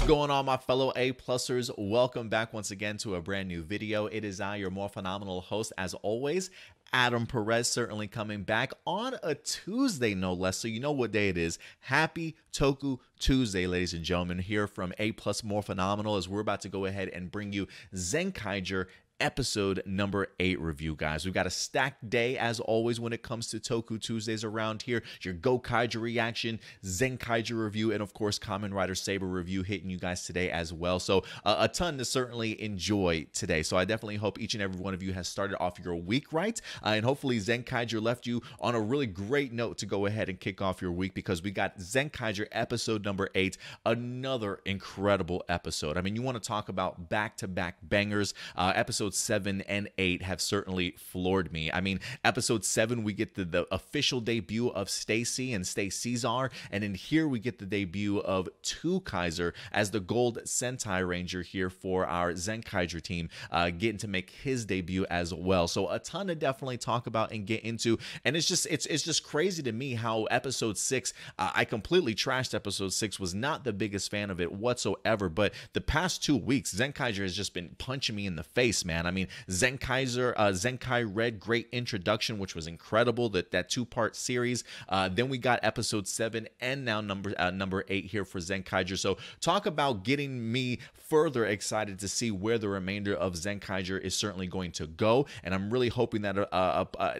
What's going on, my fellow A-plusers? Welcome back once again to a brand new video. It is I, your more phenomenal host, as always, Adam Perez, certainly coming back on a Tuesday, no less. So you know what day it is. Happy Toku Tuesday, ladies and gentlemen, here from A+ More Phenomenal, as we're about to go ahead and bring you Zenkaiger episode number 8 review, guys. We've got a stacked day as always when it comes to Toku Tuesdays around here. Your Gokaiger reaction, Zenkaiger review, and of course Kamen Rider Saber review hitting you guys today as well. So a ton to certainly enjoy today. So I definitely hope each and every one of you has started off your week right, and hopefully Zenkaiger left you on a really great note to go ahead and kick off your week, because we got Zenkaiger episode number 8, another incredible episode. I mean, you want to talk about back-to-back bangers. Episodes 7 and 8 have certainly floored me. I mean, episode 7, we get the official debut of Stacy and Stacaesar, and in here we get the debut of Twokaiser as the Gold Sentai Ranger here for our Zenkaiger team, getting to make his debut as well. So a ton to definitely talk about and get into, and it's just crazy to me how episode 6, I completely trashed episode 6, was not the biggest fan of it whatsoever, but the past 2 weeks, Zenkaiger has just been punching me in the face, man. I mean, Zenkaiser, Zenkai Red, great introduction, which was incredible, that two-part series. Then we got episode 7 and now number 8 here for Zenkaiger. So talk about getting me further excited to see where the remainder of Zenkaiger is certainly going to go. And I'm really hoping that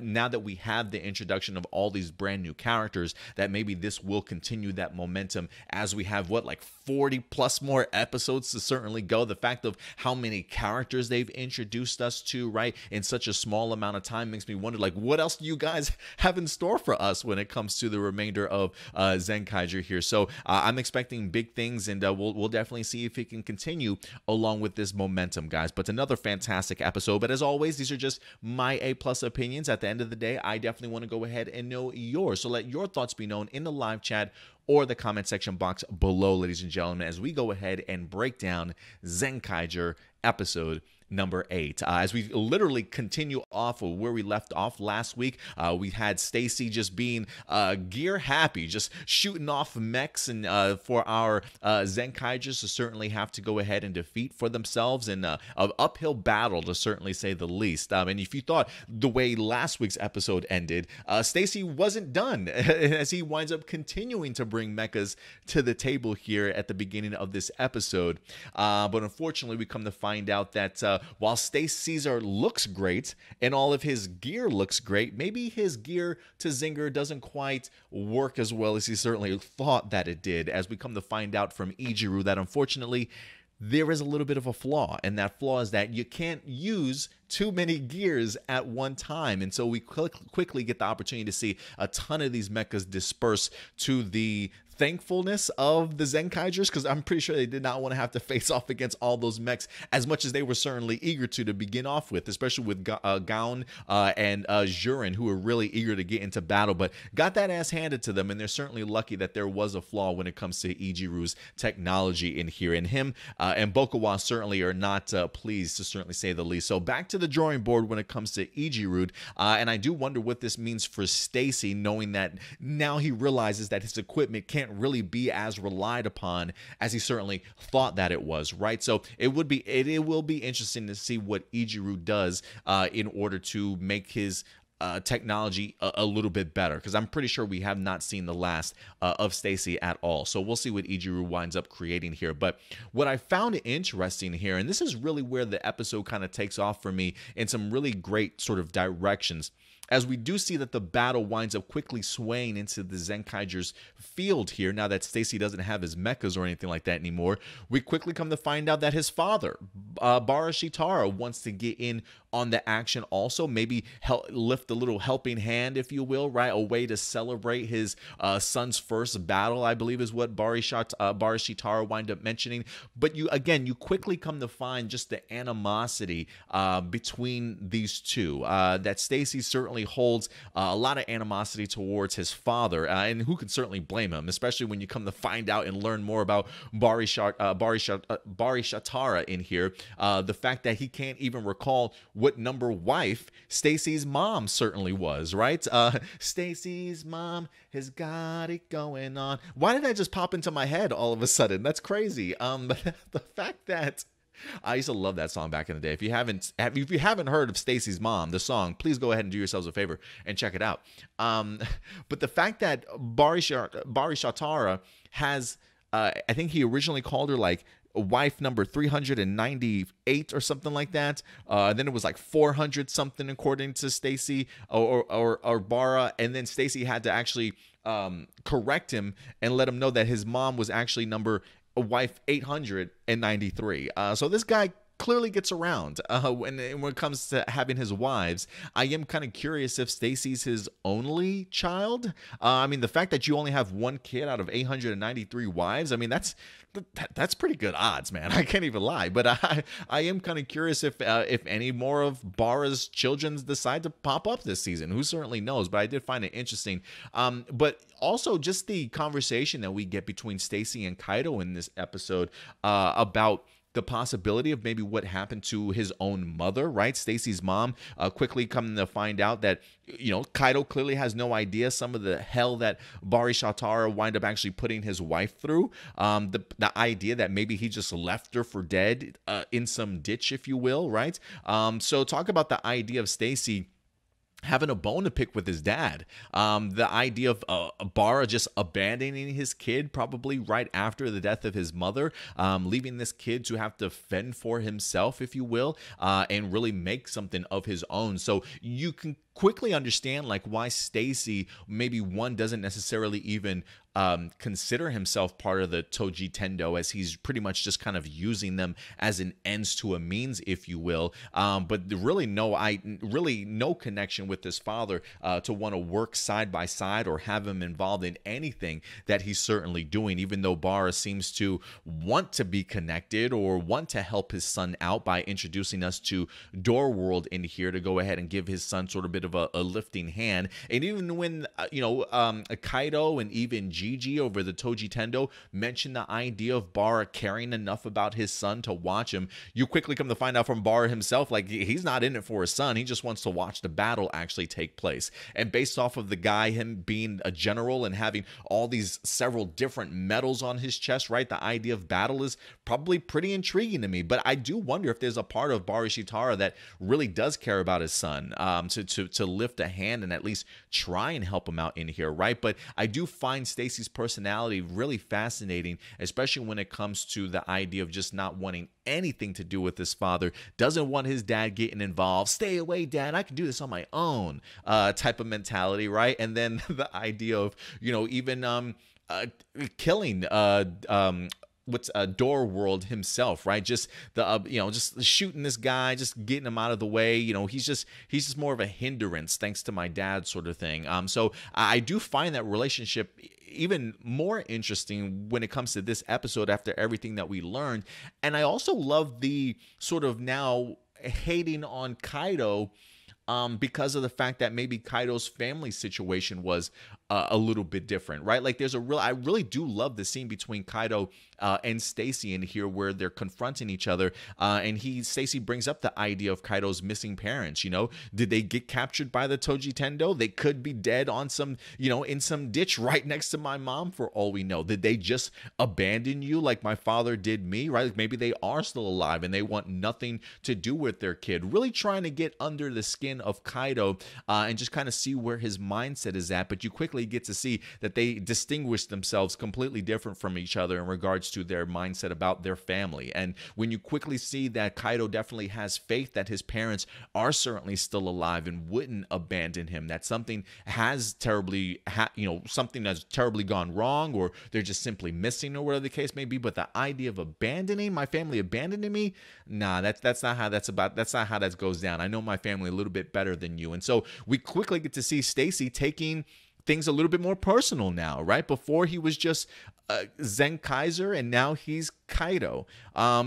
now that we have the introduction of all these brand new characters, that maybe this will continue that momentum as we have, what, like 40 plus more episodes to certainly go. The fact of how many characters they've introduced us to, right, in such a small amount of time makes me wonder, like, what else do you guys have in store for us when it comes to the remainder of Zenkaiger here? So I'm expecting big things, and we'll definitely see if it can continue along with this momentum, guys. But another fantastic episode. But as always, these are just my A+ opinions. At the end of the day, I definitely want to go ahead and know yours. So let your thoughts be known in the live chat or the comment section box below, ladies and gentlemen, as we go ahead and break down Zenkaiger episode number 8. As we literally continue off of where we left off last week, we had Stacy just being gear happy, just shooting off mechs, and for our Zenkaigers to certainly have to go ahead and defeat for themselves in an uphill battle, to certainly say the least. And if you thought the way last week's episode ended, Stacy wasn't done, as he winds up continuing to bring mechas to the table here at the beginning of this episode. But unfortunately, we come to find out that while Stacaesar looks great and all of his gear looks great, maybe his gear to Zinger doesn't quite work as well as he certainly thought that it did, as we come to find out from Ijiru that unfortunately there is a little bit of a flaw, and that flaw is that you can't use too many gears at one time. And so we quickly get the opportunity to see a ton of these mechas disperse to the thankfulness of the Zenkaigers, because I'm pretty sure they did not want to have to face off against all those mechs as much as they were certainly eager to begin off with, especially with Gaon and Jurin, who were really eager to get into battle, but got that ass handed to them. And they're certainly lucky that there was a flaw when it comes to Ijiru's technology in here, and him and Bokawa certainly are not pleased, to certainly say the least. So back to the drawing board when it comes to Ijiru, and I do wonder what this means for Stacy, knowing that now he realizes that his equipment can't really be as relied upon as he certainly thought that it was, right? So it will be interesting to see what Ijiru does in order to make his technology a little bit better, because I'm pretty sure we have not seen the last of Stacy at all. So we'll see what Ijiru winds up creating here. But what I found interesting here, and this is really where the episode kind of takes off for me in some really great sort of directions, as we do see that the battle winds up quickly swaying into the Zenkaiger's field here. Now that Stacy doesn't have his mechas or anything like that anymore, we quickly come to find out that his father, Barashitara, wants to get in on the action also, maybe lift a little helping hand, if you will, right? A way to celebrate his son's first battle, I believe is what Barashitara wind up mentioning. But you quickly come to find just the animosity between these two, that Stacy certainly certainly holds a lot of animosity towards his father, and who could certainly blame him, especially when you come to find out and learn more about Bari Shatara in here. The fact that he can't even recall what number wife Stacy's mom certainly was, right? Stacy's mom has got it going on. Why did that just pop into my head all of a sudden? That's crazy. But the fact that I used to love that song back in the day. If you haven't heard of Stacy's Mom, the song, please go ahead and do yourselves a favor and check it out. But the fact that Bari Shatara has, I think he originally called her like wife number 398 or something like that. Then it was like 400 something according to Stacy or Bara, and then Stacy had to actually correct him and let him know that his mom was actually wife 893. So this guy clearly gets around when it comes to having his wives. I am kind of curious if Stacy's his only child. I mean, the fact that you only have one kid out of 893 wives, I mean, that's pretty good odds, man. I can't even lie. But I am kind of curious if any more of Bara's children decide to pop up this season. Who certainly knows? But I did find it interesting. But also just the conversation that we get between Stacy and Kaito in this episode about the possibility of maybe what happened to his own mother, right? Stacy's mom, quickly coming to find out that, Kaito clearly has no idea some of the hell that Bari Shatara wind up actually putting his wife through. The idea that maybe he just left her for dead in some ditch, if you will, right? So talk about the idea of Stacy having a bone to pick with his dad. The idea of Bara just abandoning his kid probably right after the death of his mother, leaving this kid to have to fend for himself, if you will, and really make something of his own. So you can quickly understand like why Stacy maybe doesn't necessarily even consider himself part of the Toji Tendo, as he's pretty much just kind of using them as an ends to a means, if you will. But really no connection with his father to want to work side by side or have him involved in anything that he's certainly doing, even though Bara seems to want to be connected or want to help his son out by introducing us to Door World in here to go ahead and give his son sort of bit of a lifting hand. And even when Kaito and even Gigi over the Toji Tendo mentioned the idea of Bara caring enough about his son to watch him, you quickly come to find out from Bara himself, like, he's not in it for his son. He just wants to watch the battle actually take place. And based off of the guy, him being a general and having all these several different medals on his chest, right, the idea of battle is probably pretty intriguing to me. But I do wonder if there's a part of Bari Shatara that really does care about his son, to lift a hand and at least try and help him out in here, right? But I do find Stacy's personality really fascinating, especially when it comes to the idea of just not wanting anything to do with his father, doesn't want his dad getting involved. Stay away, Dad, I can do this on my own type of mentality, right? And then the idea of, even killing Door World himself, right? Just the just shooting this guy, just getting him out of the way. He's just more of a hindrance thanks to my dad, sort of thing. So I do find that relationship even more interesting when it comes to this episode after everything that we learned. And I also love the sort of now hating on Kaito because of the fact that maybe Kaito's family situation was a little bit different, right? Like I really do love the scene between Kaito and Stacy in here where they're confronting each other, and Stacy brings up the idea of Kaito's missing parents. Did they get captured by the Toji Tendo? They could be dead on some, in some ditch right next to my mom for all we know. Did they just abandon you like my father did me, right? Like maybe they are still alive and they want nothing to do with their kid. Really trying to get under the skin of Kaito and just kind of see where his mindset is at. But you quickly get to see that they distinguish themselves completely different from each other in regards to their mindset about their family. And when you quickly see that Kaito definitely has faith that his parents are certainly still alive and wouldn't abandon him, that something has something that's terribly gone wrong, or they're just simply missing, or whatever the case may be. But the idea of abandoning my family, abandoning me, nah, that's not how that goes down. I know my family a little bit better than you. And so we quickly get to see Stacy taking things a little bit more personal now, right? Before he was just Zenkaiser, and now he's Kaito.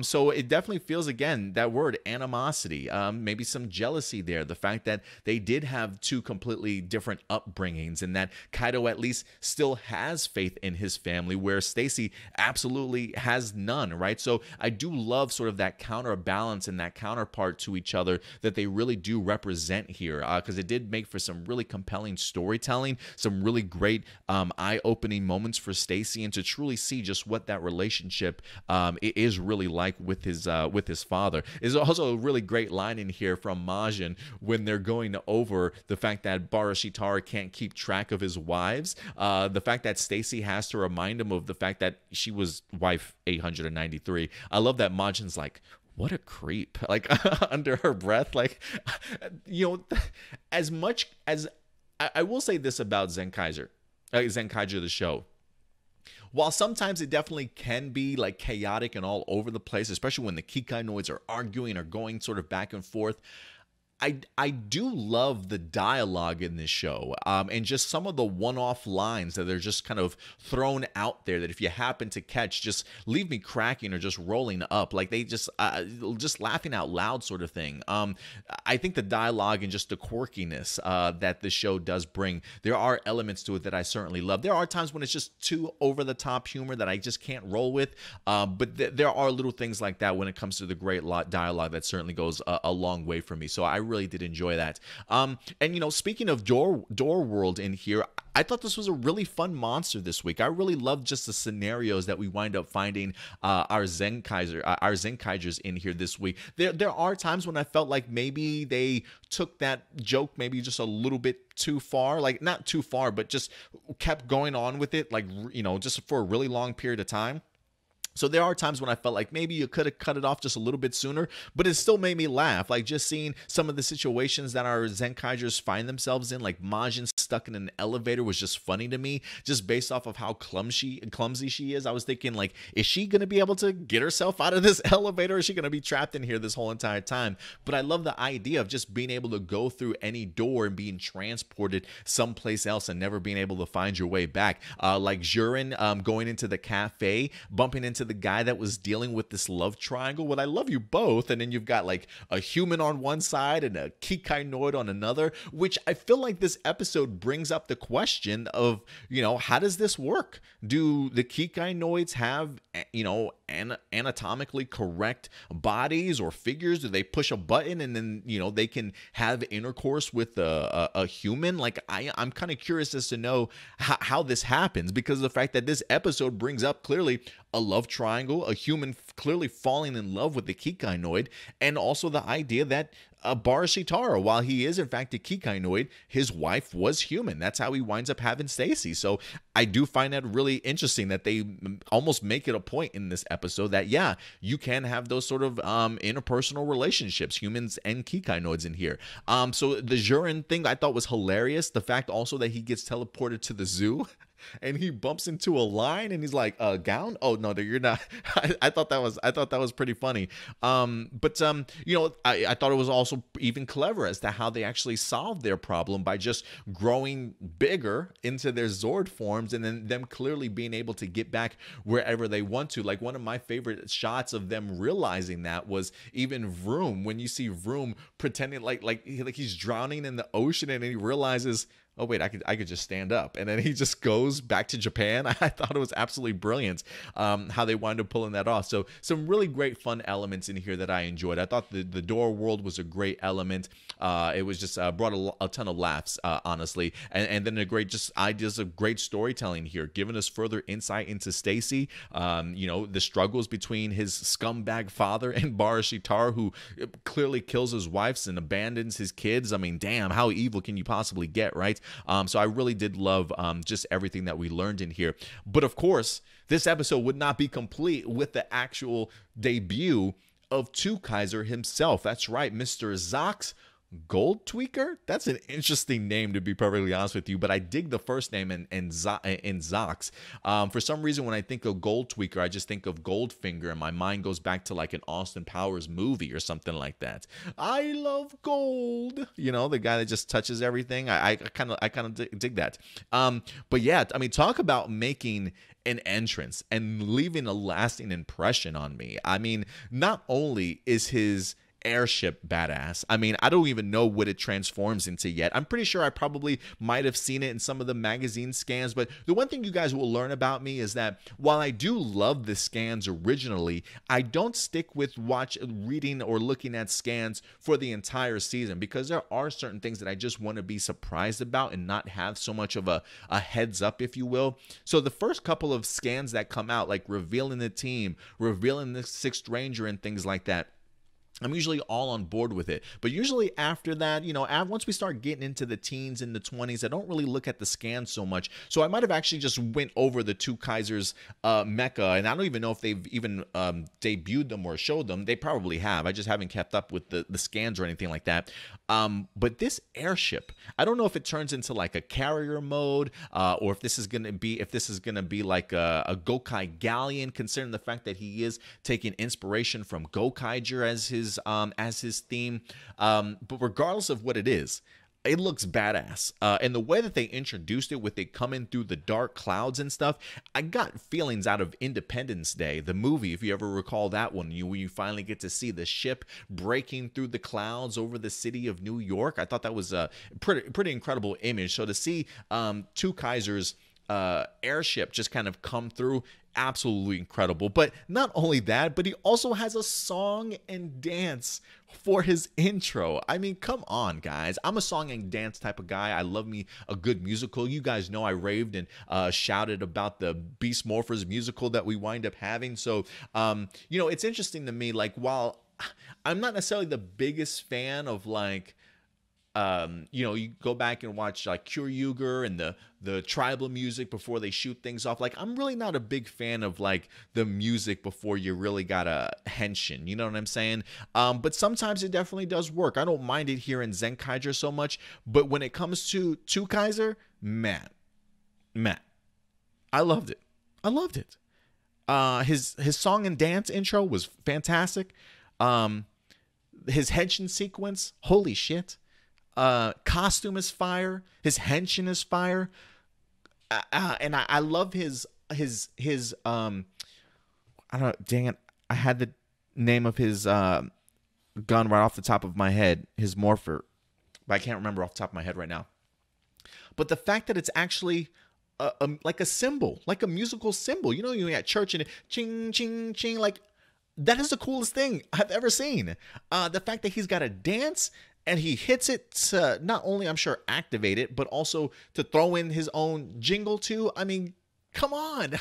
So it definitely feels, again, that word animosity, maybe some jealousy there. The fact that they did have two completely different upbringings, and that Kaito at least still has faith in his family, where Stacy absolutely has none, right? So I do love sort of that counterbalance and that counterpart to each other that they really do represent here, because it did make for some really compelling storytelling, some really great eye-opening moments for Stacy, and to truly see just what that relationship is really like with his father. There's also a really great line in here from Majin when they're going over the fact that Barashitara can't keep track of his wives. The fact that Stacy has to remind him of the fact that she was wife 893. I love that Majin's like, what a creep, like under her breath. Like, as much as I will say this about Zenkaiser the show. While sometimes it definitely can be like chaotic and all over the place, especially when the Kikai noids are arguing or going sort of back and forth, I do love the dialogue in this show, and just some of the one-off lines that are just kind of thrown out there that if you happen to catch, just leave me cracking or just rolling up, like they just laughing out loud sort of thing. I think the dialogue and just the quirkiness that the show does bring, there are elements to it that I certainly love. There are times when it's just too over-the-top humor that I just can't roll with, but there are little things like that when it comes to the great dialogue that certainly goes a long way for me. So I really did enjoy that. And speaking of Door World in here, I thought this was a really fun monster this week. I really loved just the scenarios that we wind up finding our Zenkaigers in here this week. There are times when I felt like maybe they took that joke maybe just a little bit too far, like not too far, but just kept going on with it, like, just for a really long period of time. So there are times when I felt like maybe you could have cut it off just a little bit sooner, but it still made me laugh. Like just seeing some of the situations that our Zenkaigers find themselves in, like Majin stuck in an elevator, was just funny to me, just based off of how clumsy she is. I was thinking, like, is she going to be able to get herself out of this elevator? Or is she going to be trapped in here this whole entire time? But I love the idea of just being able to go through any door and being transported someplace else and never being able to find your way back. Like Jurin going into the cafe, bumping into the guy that was dealing with this love triangle. Well, I love you both. And then you've got like a human on one side and a Kikai Noid on another, which I feel like this episode brings up the question of, how does this work? Do the Kikai Noids have, anatomically correct bodies or figures? Do they push a button and then, they can have intercourse with a human? Like, I'm kind of curious as to know how this happens, because of the fact that this episode brings up clearly a love triangle, a human clearly falling in love with the Kikai Noid, and also the idea that Barashitara, while he is in fact a Kikai Noid, his wife was human. That's how he winds up having Stacy. So I do find that really interesting that they almost make it a point in this episode that, yeah, you can have those sort of interpersonal relationships, humans and Kikai Noids in here. So the Jurin thing I thought was hilarious. The fact also that he gets teleported to the zoo and he bumps into a line and he's like, gown? Oh no, you're not. I thought that was pretty funny. I thought it was also even clever as to how they actually solved their problem by just growing bigger into their Zord forms, and then them clearly being able to get back wherever they want to. Like, one of my favorite shots of them realizing that was even Vroom, when you see Vroom pretending like he's drowning in the ocean, and then he realizes, oh wait, I could just stand up, and then he just goes back to Japan. I thought it was absolutely brilliant how they wound up pulling that off. So some really great fun elements in here that I enjoyed. I thought the door world was a great element. It was just brought a ton of laughs, honestly, and then great ideas of great storytelling here, giving us further insight into Stacy. The struggles between his scumbag father and Barashitara, who clearly kills his wives and abandons his kids. I mean, damn, how evil can you possibly get, right? So I really did love just everything that we learned in here. But of course, this episode would not be complete with the actual debut of Twokaiser himself. That's right, Mr. Zox Gold Tweaker? That's an interesting name, to be perfectly honest with you, but I dig the first name in Zox. For some reason, when I think of Gold Tweaker, I just think of Goldfinger, and my mind goes back to like an Austin Powers movie or something like that. I love gold. You know, the guy that just touches everything. I kind of dig that. But yeah, I mean, talk about making an entrance and leaving a lasting impression on me. I mean, not only is his airship badass, I mean, I don't even know what it transforms into yet. I'm pretty sure I probably might have seen it in some of the magazine scans, but the one thing you guys will learn about me is that while I do love the scans originally, I don't stick with reading or looking at scans for the entire season, because there are certain things that I just want to be surprised about and not have so much of a heads up, if you will. So the first couple of scans that come out, like revealing the team, revealing the Sixth Ranger and things like that, I'm usually all on board with it. But usually after that, you know, once we start getting into the teens and the 20s, I don't really look at the scans so much. So I might have actually just went over the Twokaiser's mecha, and I don't even know if they've even debuted them or showed them. They probably have. I just haven't kept up with the scans or anything like that. But this airship, I don't know if it turns into like a carrier mode, or if this is gonna be like a Gokai galleon, considering the fact that he is taking inspiration from Gokaiger as his theme. But regardless of what it is, it looks badass. And the way that they introduced it, with it coming through the dark clouds and stuff, I got feelings out of Independence Day, the movie, if you ever recall that one, when you finally get to see the ship breaking through the clouds over the city of New York. I thought that was a pretty incredible image. So to see Twokaiser's airship just kind of come through, absolutely incredible. But not only that, but he also has a song and dance for his intro. I mean, come on, guys. I'm a song and dance type of guy. I love me a good musical. You guys know I raved and shouted about the Beast Morphers musical that we wind up having. So, you know, it's interesting to me, like, while I'm not necessarily the biggest fan of, like, you know, you go back and watch like Kyuryuger and the tribal music before they shoot things off. Like, I'm really not a big fan of like the music before you really got a henshin. You know what I'm saying? But sometimes it definitely does work. I don't mind it here in Zenkaiger so much, but when it comes to Twokaiser, man, I loved it. I loved it. His song and dance intro was fantastic. His henshin sequence, holy shit. Costume is fire. His henshin is fire. And I love his I don't know, dang it, I had the name of his gun right off the top of my head, his morpher, but I can't remember off the top of my head right now. But the fact that it's actually like a symbol, like a musical symbol, you know, you're at church and it ching ching ching, like, that is the coolest thing I've ever seen. The fact that he's got a dance and he hits it to not only, I'm sure, activate it, but also to throw in his own jingle too. I mean, come on.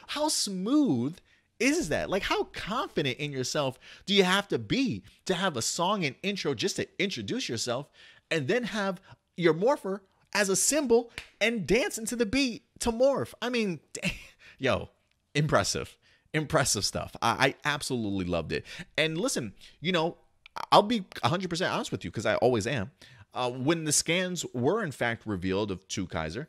How smooth is that? Like, how confident in yourself do you have to be to have a song and intro just to introduce yourself, and then have your morpher as a symbol and dance into the beat to morph? I mean, yo, impressive stuff. I absolutely loved it. And listen, you know, I'll be 100% honest with you, because I always am. When the scans were in fact revealed of Twokaiser,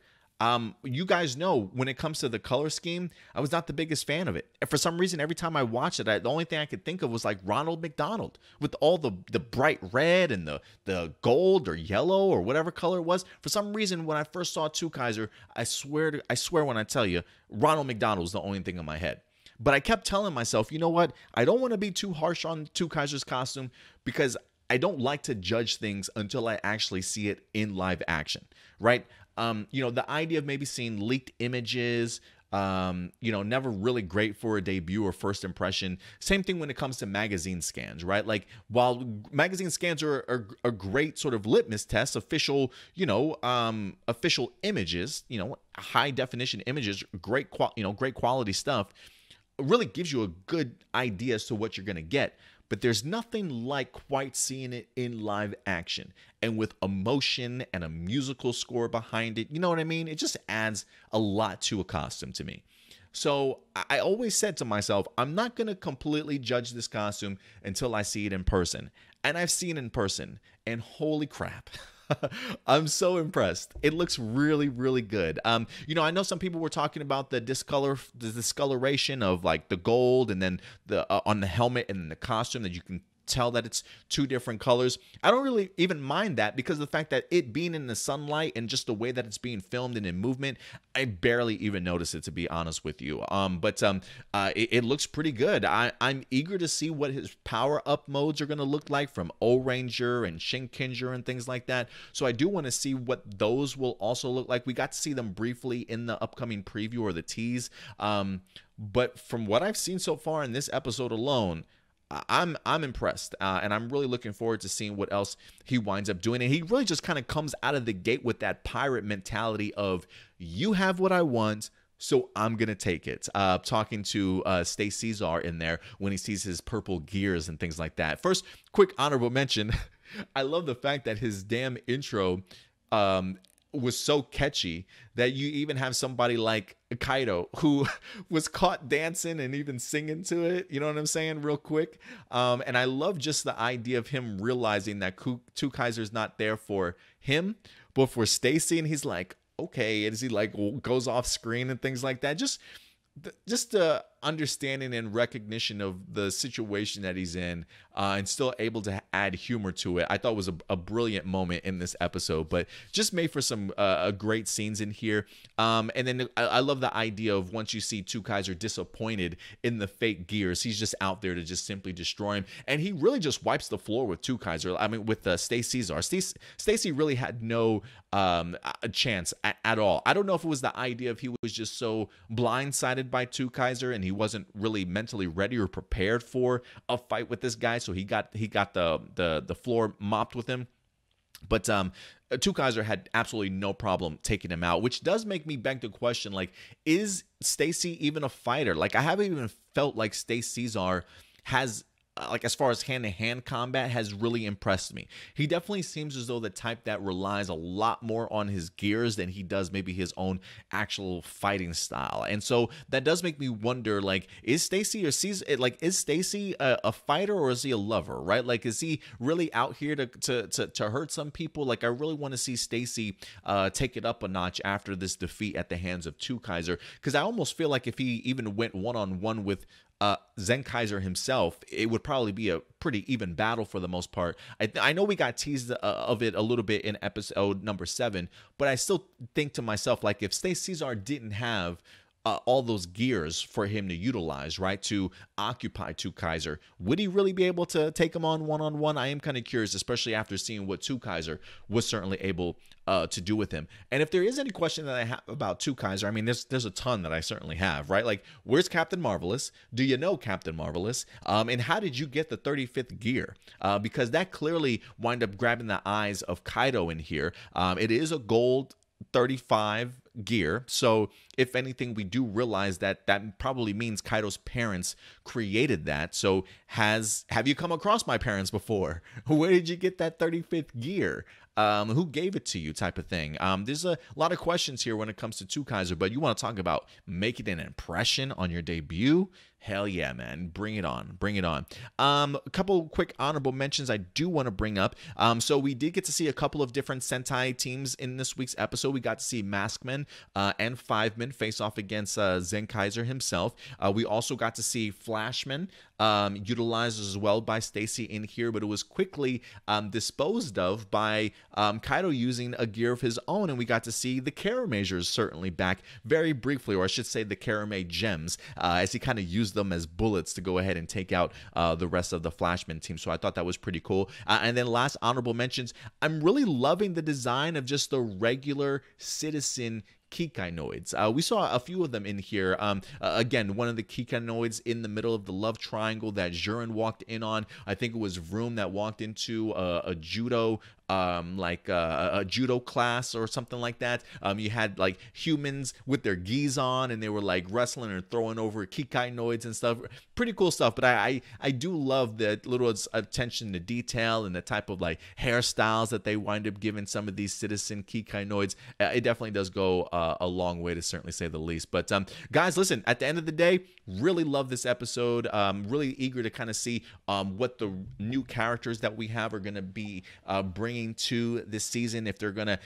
you guys know when it comes to the color scheme, I was not the biggest fan of it. And for some reason, every time I watched it, the only thing I could think of was like Ronald McDonald with all the bright red and the gold or yellow or whatever color it was. For some reason, when I first saw Twokaiser, I swear when I tell you, Ronald McDonald was the only thing in my head. But I kept telling myself, you know what? I don't want to be too harsh on Twokaiser's costume, because I don't like to judge things until I actually see it in live action, right? You know, the idea of maybe seeing leaked images, you know, never really great for a debut or first impression. Same thing when it comes to magazine scans, right? Like, while magazine scans are a great sort of litmus test, official, you know, official images, you know, high definition images, great quality stuff, really gives you a good idea as to what you're going to get. But there's nothing like quite seeing it in live action, and with emotion and a musical score behind it. You know what I mean? It just adds a lot to a costume to me. So I always said to myself, I'm not going to completely judge this costume until I see it in person. And I've seen it in person, and holy crap. I'm so impressed. It looks really, really good. I know some people were talking about the discoloration of like the gold, and then the on the helmet and the costume, that you can tell that it's two different colors. I don't really even mind that, because of the fact that it being in the sunlight and just the way that it's being filmed and in movement, I barely even notice it, to be honest with you. It looks pretty good. I'm eager to see what his power-up modes are going to look like from O-Ranger and Shinkenger and things like that. So I do want to see what those will also look like. We got to see them briefly in the upcoming preview or the tease. But from what I've seen so far in this episode alone, I'm impressed, and I'm really looking forward to seeing what else he winds up doing. And he really just kind of comes out of the gate with that pirate mentality of, you have what I want, so I'm going to take it. Talking to Stacaesar in there when he sees his purple gears and things like that. First, quick honorable mention. I love the fact that his damn intro was so catchy that you even have somebody like Kaito who was caught dancing and even singing to it. You know what I'm saying? Real quick. And I love just the idea of him realizing that Twokaiser's not there for him, but for Stacy. And he's like, okay. And as he like goes off screen and things like that, just the understanding and recognition of the situation that he's in, and still able to add humor to it, I thought was a brilliant moment in this episode. But just made for some great scenes in here. And then I love the idea of, once you see Twokaiser disappointed in the fake gears, he's just out there to just simply destroy him. And he really just wipes the floor with Twokaiser. I mean, with Stacaesar. Stacy really had no chance at all. I don't know if it was the idea of he was just so blindsided by Twokaiser and he wasn't really mentally ready or prepared for a fight with this guy, so he got the floor mopped with him. But Twokaiser had absolutely no problem taking him out, which does make me beg the question, like, is Stacy even a fighter? Like, I haven't even felt like Stacaesar has, like, as far as hand-to-hand combat, has really impressed me. He definitely seems as though the type that relies a lot more on his gears than he does maybe his own actual fighting style. And so that does make me wonder, like, is Stacy a fighter, or is he a lover, right? Like, is he really out here to hurt some people? Like, I really want to see Stacy take it up a notch after this defeat at the hands of Twokaiser, because I almost feel like if he even went one-on-one with Zenkaiser himself, it would probably be a pretty even battle for the most part. I know we got teased of it a little bit in episode number 7, but I still think to myself, like, if Stacaesar didn't have all those gears for him to utilize, right, to occupy Twokaiser, would he really be able to take him on one-on-one? I am kind of curious, especially after seeing what Twokaiser was certainly able to do with him. And if there is any question that I have about Twokaiser, I mean, there's a ton that I certainly have, right? Like, where's Captain Marvelous? Do you know Captain Marvelous? And how did you get the 35th gear? Because that clearly wind up grabbing the eyes of Kaito in here. It is a gold 35 gear, so if anything, we do realize that probably means Kaito's parents created that. So have you come across my parents before? Where did you get that 35th gear? Who gave it to you, type of thing? There's a lot of questions here when it comes to Twokaiser, but you want to talk about making an impression on your debut? Hell yeah, man. Bring it on. Bring it on. A couple quick honorable mentions I do want to bring up. So we did get to see a couple of different Sentai teams in this week's episode. We got to see Maskman and Fiveman face off against Zenkaiser himself. We also got to see Flashman utilized as well by Stacy in here, but it was quickly disposed of by Kaito using a gear of his own, and we got to see the Karamazers certainly back very briefly, or I should say the Karame gems, as he kind of used them as bullets to go ahead and take out the rest of the Flashman team. So I thought that was pretty cool. And then last honorable mentions, I'm really loving the design of just the regular citizen Kikainoids. We saw a few of them in here. Again, one of the Kikainoids in the middle of the love triangle that Jurin walked in on. I think it was Vroom that walked into a judo a judo class or something like that. You had like humans with their gis on, and they were like wrestling and throwing over Kikai noids and stuff. Pretty cool stuff. But I do love the little attention to detail and the type of like hairstyles that they wind up giving some of these citizen Kikai noids. It definitely does go a long way, to certainly say the least. But guys, listen, at the end of the day, really love this episode. Really eager to kind of see what the new characters that we have are going to be bringing to this season. If they're going to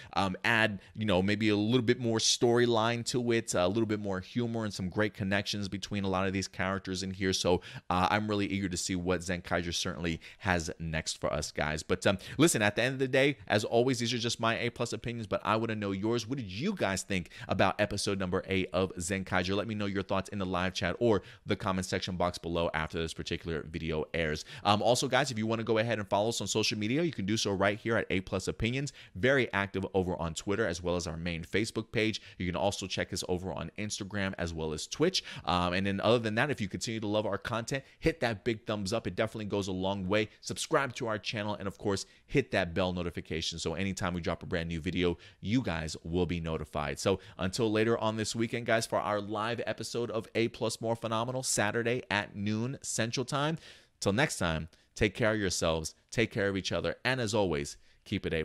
add, you know, maybe a little bit more storyline to it, a little bit more humor and some great connections between a lot of these characters in here. So I'm really eager to see what Zenkaiger certainly has next for us, guys. But listen, at the end of the day, as always, these are just my A+ opinions, but I want to know yours. What did you guys think about episode number 8 of Zenkaiger? Let me know your thoughts in the live chat or the comment section box below after this particular video airs. Also, guys, if you want to go ahead and follow us on social media, you can do so right here at A+ Opinions. Very active over on Twitter, as well as our main Facebook page. You can also check us over on Instagram as well as Twitch. And then other than that, if you continue to love our content, hit that big thumbs up. It definitely goes a long way. Subscribe to our channel, and of course, hit that bell notification so anytime we drop a brand new video, you guys will be notified. So until later on this weekend, guys, for our live episode of A+ More Phenomenal, Saturday at noon Central Time. Till next time, take care of yourselves, take care of each other, and as always, keep it A+.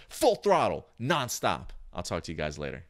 Full throttle, nonstop. I'll talk to you guys later.